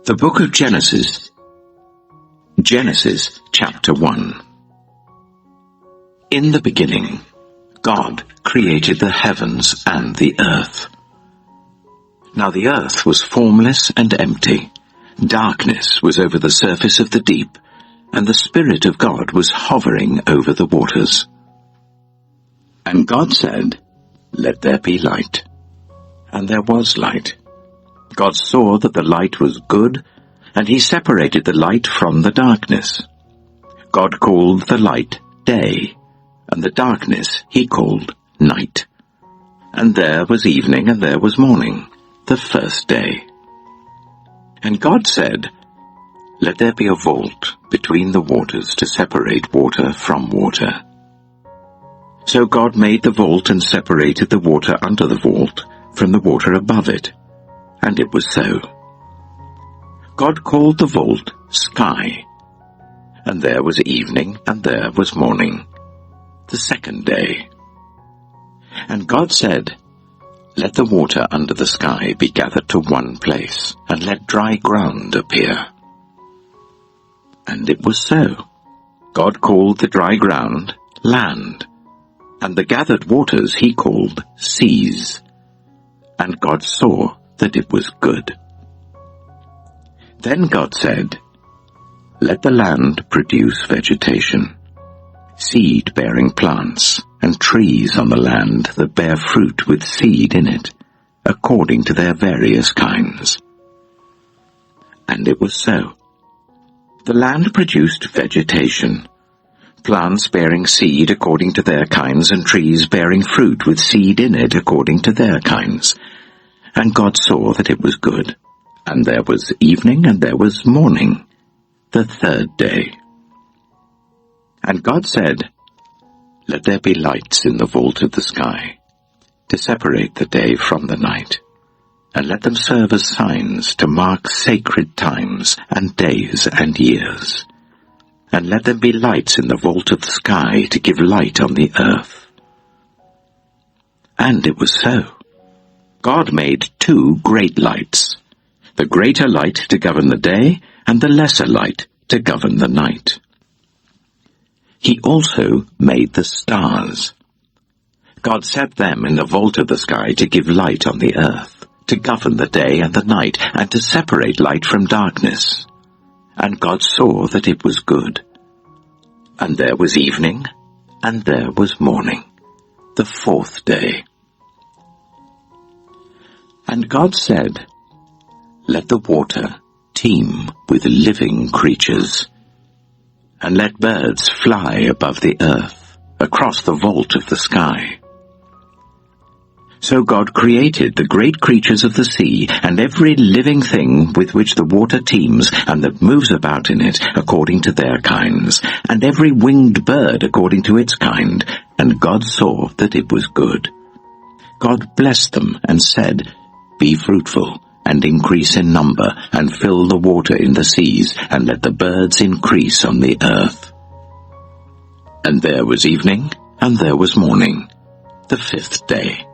The Book of Genesis. Genesis chapter 1. In the beginning, God created the heavens and the earth. Now the earth was formless and empty. Darkness was over the surface of the deep, and the Spirit of God was hovering over the waters. And God said, "Let there be light." And there was light. God saw that the light was good, and he separated the light from the darkness. God called the light day, and the darkness he called night. And there was evening and there was morning, the first day. And God said, "Let there be a vault between the waters to separate water from water." So God made the vault and separated the water under the vault from the water above it. And it was so. God called the vault sky. And there was evening and there was morning, the second day. And God said, "Let the water under the sky be gathered to one place, and let dry ground appear." And it was so. God called the dry ground land, and the gathered waters he called seas. And God saw that it was good. Then God said, "Let the land produce vegetation, seed-bearing plants, and trees on the land that bear fruit with seed in it, according to their various kinds." And it was so. The land produced vegetation, plants bearing seed according to their kinds, and trees bearing fruit with seed in it according to their kinds. And God saw that it was good. And there was evening and there was morning, the third day. And God said, "Let there be lights in the vault of the sky, to separate the day from the night, and let them serve as signs to mark sacred times and days and years. And let them be lights in the vault of the sky to give light on the earth." And it was so. God made two great lights, the greater light to govern the day, and the lesser light to govern the night. He also made the stars. God set them in the vault of the sky to give light on the earth, to govern the day and the night, and to separate light from darkness. And God saw that it was good. And there was evening, and there was morning, the fourth day. And God said, "Let the water teem with living creatures, and let birds fly above the earth, across the vault of the sky." So God created the great creatures of the sea, and every living thing with which the water teems, and that moves about in it, according to their kinds, and every winged bird according to its kind. And God saw that it was good. God blessed them and said, "Be fruitful, and increase in number, and fill the water in the seas, and let the birds increase on the earth." And there was evening, and there was morning, the fifth day.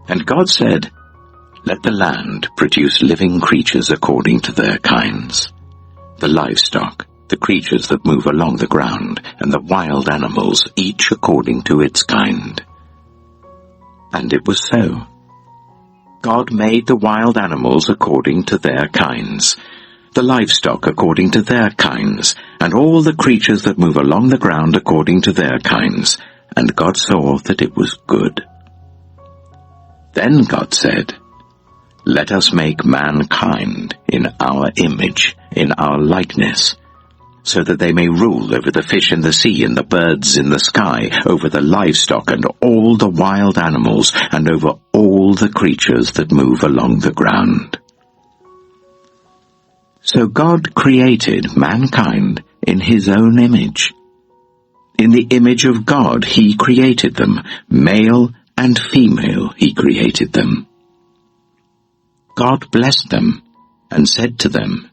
And God said, "Let the land produce living creatures according to their kinds, the livestock, the creatures that move along the ground, and the wild animals, each according to its kind." And it was so. God made the wild animals according to their kinds, the livestock according to their kinds, and all the creatures that move along the ground according to their kinds. And God saw that it was good. Then God said, "Let us make mankind in our image, in our likeness, so that they may rule over the fish in the sea and the birds in the sky, over the livestock and all the wild animals, and over all the creatures that move along the ground." So God created mankind in his own image. In the image of God he created them, male and female he created them. God blessed them and said to them,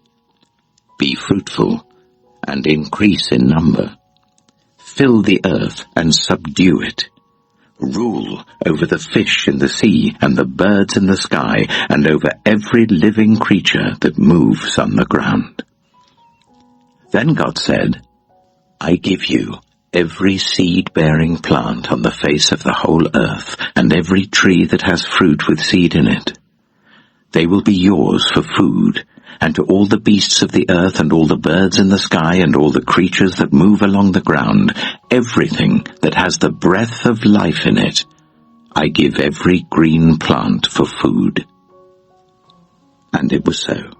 "Be fruitful and increase in number. Fill the earth and subdue it. Rule over the fish in the sea and the birds in the sky and over every living creature that moves on the ground." Then God said, "I give you every seed-bearing plant on the face of the whole earth, and every tree that has fruit with seed in it. They will be yours for food, and to all the beasts of the earth and all the birds in the sky and all the creatures that move along the ground, everything that has the breath of life in it, I give every green plant for food." And it was so.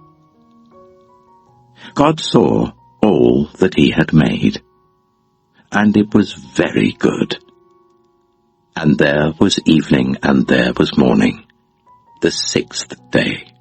God saw all that he had made, and it was very good. And there was evening and there was morning, the 6th day.